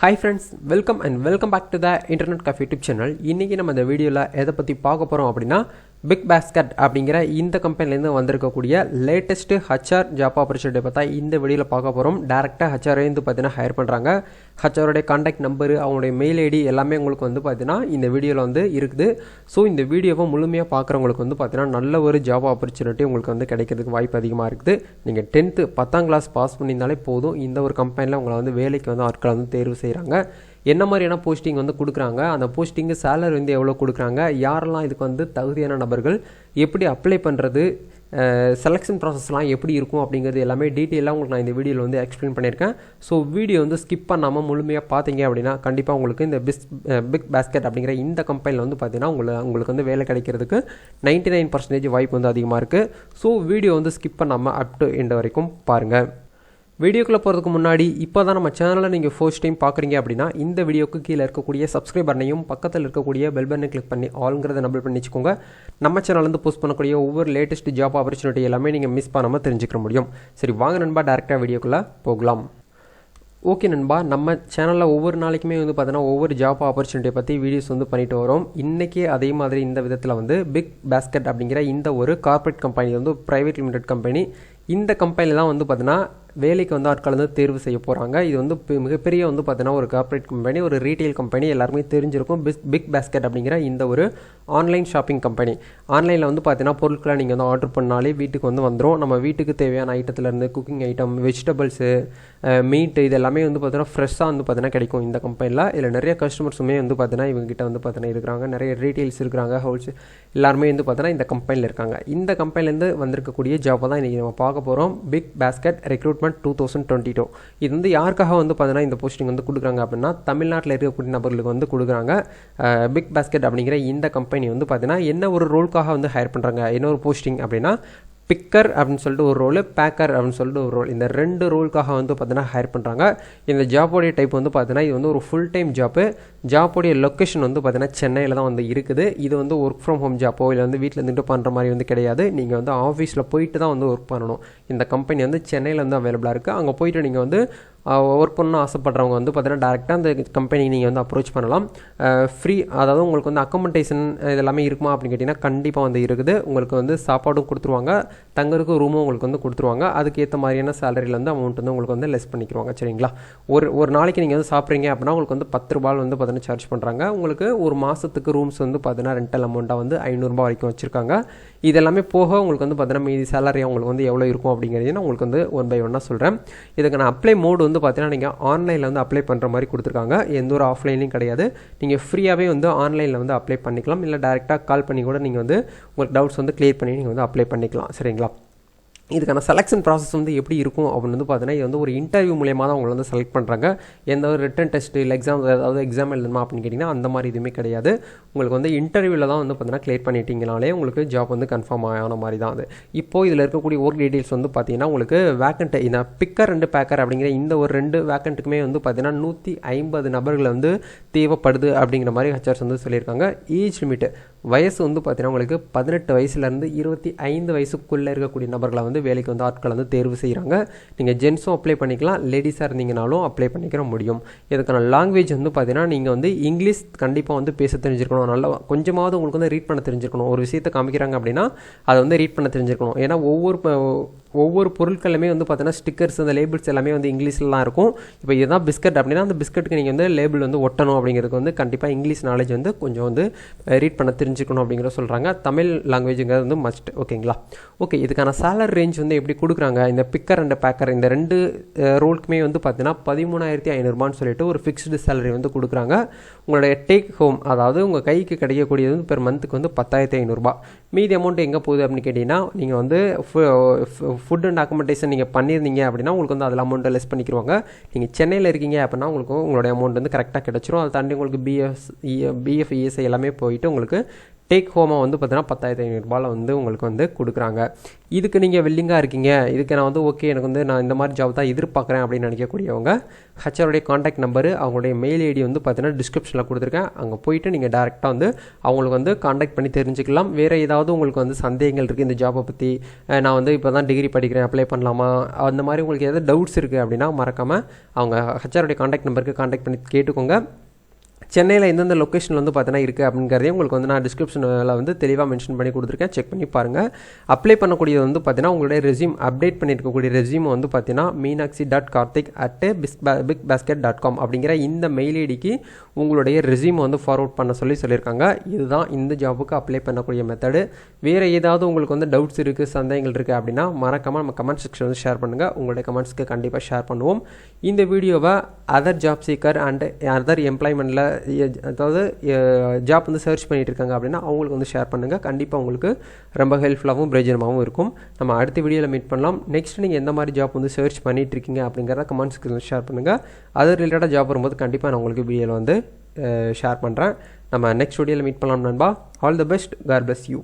Hi friends, welcome back to the Internet Cafe YouTube channel. இன்னைக்கு நம்ம இந்த வீடியோல எதை பத்தி பார்க்க போறோம் அப்படினா பிக் பாஸ்கெட் அப்படிங்கற இந்த கம்பெனில இருந்து வந்திருக்கக்கூடிய லேட்டஸ்ட் HR ஜாப் ஆப்பர்சூனிட்டி பத்தி இந்த வீடியோல பார்க்க போறோம். டைரக்ட்டா HR இருந்து பாத்தீனா ஹையர் பண்றாங்க. HR உடைய கான்டாக்ட் நம்பர், அவங்களுடைய மெயில் ஐடி எல்லாமே உங்களுக்கு வந்து பாத்தீனா இந்த வீடியோல வந்து இருக்குது. சோ இந்த வீடியோவை முழுமையா பார்க்கறவங்களுக்கு வந்து பாத்தீனா நல்ல ஒரு ஜாப் ஆப்பர்சூனிட்டி உங்களுக்கு வந்து கிடைக்கிறதுக்கு வாய்ப்பு அதிகமா இருக்குது. நீங்க 10th 10ஆம் கிளாஸ் பாஸ் பண்ணினாலே போதும் இந்த ஒரு கம்பெனில உங்களை வந்து வேலைக்கு வந்து ஆட்களை வந்து தேர்வு செய்றாங்க. என்ன மாதிரியான போஸ்டிங் வந்து கொடுக்குறாங்க, அந்த போஸ்டிங்கு சேலரி வந்து எவ்வளோ கொடுக்குறாங்க, யாரெல்லாம் இதுக்கு வந்து தகுதியான நபர்கள், எப்படி அப்ளை பண்ணுறது, செலெக்ஷன் ப்ராசஸ்லாம் எப்படி இருக்கும் அப்படிங்கிறது எல்லாமே டீட்டெயிலாக உங்களுக்கு நான் இந்த வீடியோவில் வந்து எக்ஸ்பிளைன் பண்ணியிருக்கேன். ஸோ வீடியோ வந்து ஸ்கிப் பண்ணாமல் முழுமையாக பார்த்தீங்க அப்படின்னா கண்டிப்பாக உங்களுக்கு இந்த பிக் பாஸ்கெட் அப்படிங்கிற இந்த கம்பெனியில் வந்து பார்த்தீங்கன்னா உங்களுக்கு வந்து வேலை கிடைக்கிறதுக்கு 99% வாய்ப்பு வந்து அதிகமாக இருக்குது. ஸோ வீடியோ வந்து ஸ்கிப் பண்ணாமல் அப் டு எண்ட் வரைக்கும் பாருங்கள். வீடியோக்குள்ளே போகிறதுக்கு முன்னாடி இப்போ தான் நம்ம சேனலை நீங்கள் ஃபர்ஸ்ட் டைம் பார்க்குறீங்க அப்படின்னா இந்த வீடியோக்கு கீழே இருக்கக்கூடிய சப்ஸ்கிரைப் பட்டனையும் பக்கத்தில் இருக்கக்கூடிய பெல் பட்டனை கிளிக் பண்ணி ஆல்ங்கிறத நம்பர் பண்ணி வச்சுக்கோங்க. நம்ம சேனல்லேருந்து போஸ்ட் பண்ணக்கூடிய ஒவ்வொரு லேட்டஸ்ட் ஜாப் ஆப்பர்ச்சுனிட்டி எல்லாமே நீங்கள் மிஸ் பண்ணாமல் தெரிஞ்சுக்க முடியும். சரி வாங்க நண்பா, டேரெக்டாக வீடியோக்குள்ளே போகலாம். ஓகே நண்பா, நம்ம சேனலில் ஒவ்வொரு நாளைக்குமே வந்து பார்த்தீங்கன்னா ஒவ்வொரு ஜாப் ஆப்பர்ச்சுனிட்டியை பற்றி வீடியோஸ் வந்து பண்ணிட்டு வரோம். இன்றைக்கி அதே மாதிரி இந்த விதத்தில் வந்து பிக் பாஸ்கெட் அப்படிங்கிற இந்த ஒரு கார்ப்பரேட் கம்பெனி வந்து ப்ரைவேட் லிமிடெட் கம்பெனி. இந்த கம்பெனியில் தான் வந்து பார்த்தீங்கன்னா வேலைக்கு வந்து ஆட்கள் வந்து தேர்வு செய்ய போகிறாங்க. இது வந்து மிகப்பெரிய வந்து பார்த்தீங்கன்னா ஒரு கார்ப்பரேட் கம்பெனி, ஒரு ரீட்டைல் கம்பெனி, எல்லாருமே தெரிஞ்சிருக்கும். பிக் பாஸ்கெட் அப்படிங்கிற இந்த ஒரு ஆன்லைன் ஷாப்பிங் கம்பெனி. ஆன்லைனில் வந்து பார்த்தீங்கன்னா பொருட்களை நீங்கள் வந்து ஆர்டர் பண்ணாலே வீட்டுக்கு வந்து வந்துடும். நம்ம வீட்டுக்கு தேவையான ஐட்டத்துலேருந்து குக்கிங் ஐட்டம், வெஜிடபிள்ஸு, மீட், இது எல்லாமே வந்து பார்த்தீங்கன்னா ஃப்ரெஷ்ஷாக வந்து பார்த்தீங்கன்னா கிடைக்கும் இந்த கம்பெனியில். இதில் நிறைய கஸ்டமர்ஸுமே வந்து பார்த்தீங்கன்னா இவங்ககிட்ட வந்து பார்த்தீங்கன்னா இருக்கிறாங்க. நிறைய ரீட்டைல்ஸ் இருக்கிறாங்க, ஹோல்சேல் எல்லாருமே வந்து பார்த்தீங்கன்னா இந்த கம்பெனியில் இருக்காங்க. இந்த கம்பெனிலேருந்து வந்திருக்கக்கூடிய ஜாப்பை தான் இன்றைக்கி நம்ம பார்க்க போகிறோம். BigBasket recruitment 2022. இது வந்து யாருக்காக வந்து பார்த்தீங்கன்னா இந்த போஸ்டிங் வந்து கொடுக்குறாங்க அப்படின்னா தமிழ்நாட்டில் இருக்கக்கூடிய நபர்களுக்கு வந்து கொடுக்குறாங்க. பிக் பாஸ்கெட் அப்படிங்கிற இந்த கம்பெனி வந்து பார்த்தீங்கன்னா என்ன ஒரு ரோலுக்காக வந்து ஹையர் பண்ணுறாங்க, என்ன ஒரு போஸ்டிங் அப்படின்னா பிக்கர் அப்படின்னு சொல்லிட்டு ஒரு ரோல், பேக்கர் அப்படின்னு சொல்லிட்டு ஒரு ரோல், இந்த ரெண்டு ரோலுக்காக வந்து பார்த்தீங்கன்னா ஹையர் பண்ணுறாங்க. இந்த ஜாப்போடைய டைப் வந்து பார்த்தீங்கன்னா இது வந்து ஒரு ஃபுல் டைம் ஜாப்பு. ஜாப்போடைய லொக்கேஷன் வந்து பார்த்தீங்கன்னா சென்னையில் தான் வந்து இருக்குது. இது வந்து ஒர்க் ஃப்ரம் ஹோம் ஜாப்போ இல்லை வந்து வீட்டில் இருந்துட்டு பண்ணுற மாதிரி வந்து கிடையாது. நீங்கள் வந்து ஆஃபீஸில் போயிட்டு தான் வந்து ஒர்க் பண்ணணும். இந்த கம்பெனி வந்து சென்னையில் வந்து அவைலபிளாக இருக்குது. அங்கே போயிட்டு நீங்கள் வந்து ஒர்க் பண்ண ஆசைப்படுறவங்க வந்து பார்த்தீங்கன்னா டேரெக்டாக அந்த கம்பெனி நீங்கள் வந்து அப்ரோச் பண்ணலாம். ஃப்ரீ, அதாவது உங்களுக்கு வந்து அக்கமடேஷன் இதெல்லாமே இருக்குமா அப்படின்னு கேட்டிங்கன்னா கண்டிப்பாக வந்து இருக்குது. உங்களுக்கு வந்து சாப்பாடும் கொடுத்துருவாங்க, தங்கறதுக்கு ரூமும் உங்களுக்கு வந்து கொடுத்துருவாங்க. அதுக்கு ஏற்ற மாதிரியான சேலரியில் வந்து அமௌண்ட் வந்து உங்களுக்கு வந்து லெஸ் பண்ணிக்குவாங்க. சரிங்களா? ஒரு நாளைக்கு நீங்கள் வந்து சாப்பிட்றீங்க அப்படின்னா உங்களுக்கு வந்து 10 ரூபாய் வந்து பார்த்தீங்கன்னா சார்ஜ் பண்ணுறாங்க. உங்களுக்கு ஒரு மாதத்துக்கு ரூம்ஸ் வந்து பார்த்தீங்கன்னா ரெண்டல் அமௌண்ட்டாக வந்து 500 ரூபாய் வரைக்கும் வச்சுருக்காங்க. இதெல்லாமே போக உங்களுக்கு வந்து பார்த்தீங்கன்னா மீதி சேலரி உங்களுக்கு வந்து எவ்வளோ இருக்கும் அப்படிங்கிறது நான் உங்களுக்கு வந்து 1 by 1 சொல்கிறேன். இதுக்கு நான் அப்ளை மோடு வந்து பார்த்தீங்கன்னா நீங்கள் ஆன்லைனில் வந்து அப்ளை பண்ணுற மாதிரி கொடுத்துருக்காங்க. எந்த ஒரு ஆஃப்லைன்லையும் கிடையாது. நீங்கள் ஃப்ரீயாகவே வந்து ஆன்லைனில் வந்து அப்ளை பண்ணிக்கலாம். இல்லை டேரெக்டாக கால் பண்ணி கூட நீங்கள் வந்து உங்களுக்கு டவுட்ஸ் வந்து கிளியர் பண்ணி நீங்கள் வந்து அப்ளை பண்ணிக்கலாம். சரிங்களா? இதுக்கான செலெக்ஷன் ப்ராசஸ் வந்து எப்படி இருக்கும் அப்படின்னு வந்து பார்த்தீங்கன்னா இது வந்து ஒரு இன்டர்வியூ மூலியமாக தான் உங்களை வந்து செலக்ட் பண்ணுறாங்க. எந்த ஒரு ரிட்டன் டெஸ்ட் இல்லை ஏதாவது எக்ஸாம் எழுதணுமா அப்படின்னு கேட்டிங்கன்னா அந்த மாதிரி எதுவுமே கிடையாது. உங்களுக்கு வந்து இன்டர்வியூவில் தான் வந்து பார்த்தீங்கன்னா கிளியர் பண்ணிட்டீங்கனாலே உங்களுக்கு ஜாப் வந்து கன்ஃபார்ம் ஆன மாதிரி தான் அது. இப்போது இதில் இருக்கக்கூடிய ஒர்க் டீட்டெயில்ஸ் வந்து பார்த்தீங்கன்னா உங்களுக்கு வேக்கண்ட், இந்த பிக்கர் அண்ட் பேக்கர் அப்படிங்கிற இந்த ஒரு 2 வேக்கண்ட்டுக்குமே வந்து பார்த்தீங்கன்னா 150 நபர்கள் வந்து தேவைப்படுது அப்படிங்கிற மாதிரி ஹெச்ஆர்ஸ் வந்து சொல்லியிருக்காங்க. ஏஜ் லிமிட்டு, வயசு வந்து பார்த்தீங்கன்னா உங்களுக்கு 18 வயசுலேருந்து 25 வயசுக்குள்ளே இருக்கக்கூடிய நபர்களை வந்து வேலைக்கு வந்து ஆட்களை வந்து தேர்வு செய்கிறாங்க. நீங்கள் ஜென்ஸும் அப்ளை பண்ணிக்கலாம், லேடிஸாக இருந்தீங்கனாலும் அப்ளை பண்ணிக்கிற முடியும். இதுக்கான லாங்குவேஜ் வந்து பார்த்தீங்கன்னா நீங்கள் வந்து இங்கிலீஷ் கண்டிப்பாக வந்து பேச தெரிஞ்சிருக்கணும். நல்லா கொஞ்சமாவது உங்களுக்கு வந்து ரீட் பண்ண தெரிஞ்சிருக்கணும். ஒரு விஷயத்தை காமிக்கிறாங்க அப்படின்னா அதை வந்து ரீட் பண்ண தெரிஞ்சிருக்கணும். ஏன்னா ஒவ்வொரு பொருட்களுமே வந்து பார்த்தீங்கன்னா ஸ்டிக்கர்ஸ், அந்த லேபிள்ஸ் எல்லாமே வந்து இங்கிலீஷ்லாம் இருக்கும். இப்போ இதுதான் பிஸ்கட் அப்படின்னா அந்த பிஸ்கட்டுக்கு நீங்கள் வந்து லேபிள் வந்து ஒட்டணும் அப்படிங்கிறதுக்கு வந்து கண்டிப்பாக இங்கிலீஷ் நாலேஜ் வந்து கொஞ்சம் வந்து ரீட் பண்ண தெரிஞ்சுக்கணும் அப்படிங்கிறத சொல்கிறாங்க. தமிழ் லாங்குவேஜுங்கிறது வந்து மஸ்ட். ஓகேங்களா? ஓகே, இதுக்கான சேலரி ரேஞ்ச் வந்து எப்படி கொடுக்குறாங்க, இந்த பிக்கர் அண்ட் பேக்கர் இந்த 2 ரோலுக்குமே வந்து பார்த்தீங்கன்னா 13,500 சொல்லிட்டு ஒரு ஃபிக்ஸ்டு சேலரி வந்து கொடுக்குறாங்க. உங்களுடைய டேக் ஹோம், அதாவது உங்கள் கைக்கு கிடைக்கக்கூடியது வந்து பெர் மந்த்துக்கு வந்து 10,500. மீதி அமௌண்ட் எங்கே போகுது அப்படின்னு கேட்டிங்கன்னா நீங்கள் வந்து ஃபுட் அண்ட் அக்கமடேஷன் நீங்கள் பண்ணியிருந்தீங்க அப்படின்னா உங்களுக்கு வந்து அதில் அமௌண்ட்டை லெஸ் பண்ணிக்கிடுவாங்க. நீங்கள் சென்னையில் இருக்கீங்க அப்படின்னா உங்களுடைய அமௌண்ட் வந்து கரெக்டாக கிடச்சிரும். அதை தாண்டி உங்களுக்கு பிஎஃப் இஎஸ்ஐ எல்லாமே போயிட்டு உங்களுக்கு டேக் ஹோமாக வந்து பார்த்தீங்கன்னா 10,500 வந்து உங்களுக்கு வந்து கொடுக்குறாங்க. இதுக்கு நீங்கள் வில்லிங்காக இருக்கீங்க, இதுக்கு நான் வந்து ஓகே எனக்கு வந்து நான் இந்த மாதிரி ஜாப் தான் எதிர்பார்க்குறேன் அப்படின்னு நினைக்கக்கூடியவங்க ஹச்ஆருடைய காண்டாக்ட் நம்பரு அவங்களுடைய மெயில் ஐடி வந்து பார்த்தீங்கன்னா டிஸ்கிரிப்ஷனில் கொடுத்துருக்கேன். அங்கே போயிட்டு நீங்கள் டேரெக்டாக வந்து அவங்களுக்கு வந்து காண்டாக்ட் பண்ணி தெரிஞ்சுக்கலாம். வேறு ஏதாவது உங்களுக்கு வந்து சந்தேகங்கள் இருக்குது இந்த ஜாப்பை பற்றி, நான் வந்து இப்போ தான் டிகிரி படிக்கிறேன் அப்ளை பண்ணலாமா, அந்த மாதிரி உங்களுக்கு ஏதாவது டவுட்ஸ் இருக்குது அப்படின்னா மறக்காமல் அவங்க ஹச்ஆருடைய காண்டாக்ட் நம்பருக்கு காண்டாக்ட் பண்ணி கேட்டுக்கோங்க. சென்னையில் எந்தெந்த லொக்கேஷனில் வந்து பார்த்தீங்கன்னா இருக்குது அப்படிங்கிறதையும் உங்களுக்கு வந்து நான் டிஸ்கிரிப்ஷனில் வந்து தெளிவாக மென்ஷன் பண்ணி கொடுத்துருக்கேன். செக் பண்ணி பாருங்கள். அப்ளை பண்ணக்கூடியது வந்து பார்த்தீங்கன்னா உங்களுடைய ரெஸ்யூம் அப்டேட் பண்ணியிருக்கக்கூடிய ரெஸ்யூம் வந்து பார்த்தீங்கன்னா meenakshi.karthik@bigbasket.com அப்படிங்கிற இந்த மெயில் ஐடிக்கு உங்களுடைய ரெஸ்யூம் வந்து ஃபார்வர்ட் பண்ண சொல்லியிருக்காங்க. இதுதான் இந்த ஜாபுக்கு அப்ளை பண்ணக்கூடிய மெத்தடு. வேறு ஏதாவது உங்களுக்கு வந்து டவுட்ஸ் இருக்குது, சந்தேகங்கள் இருக்குது அப்படின்னா மறக்காமல் நம்ம கமெண்ட் செக்ஷன் வந்து ஷேர் பண்ணுங்கள். உங்களுடைய கமெண்ட்ஸ்க்கு கண்டிப்பாக ஷேர் பண்ணுவோம். இந்த வீடியோவை other job seeker and other எம்ப்ளாய்மெண்ட்டில் அதாவது ஜாப் வந்து சர்ச் பண்ணிட்டு இருக்காங்க அப்படின்னா அவங்களுக்கு வந்து ஷேர் பண்ணுங்கள். கண்டிப்பாக உங்களுக்கு ரொம்ப ஹெல்ப்ஃபுல்லாகவும் பிரயோஜனமாகவும் இருக்கும். நம்ம அடுத்த வீடியோவில் மீட் பண்ணலாம். நெக்ஸ்ட் நீங்கள் எந்த மாதிரி ஜாப் வந்து சர்ச் பண்ணிட்டு இருக்கீங்க அப்படிங்கிறத கமெண்ட்ஸ்க்கு ஷேர் பண்ணுங்கள். அது ரிலேட்டடாக ஜாப் வரும்போது கண்டிப்பாக நான் உங்களுக்கு வீடியோவில் வந்து ஷேர் பண்ணுறேன். நம்ம நெக்ஸ்ட் வீடியோவில் மீட் பண்ணலாம் நண்பா. All the best. God bless you.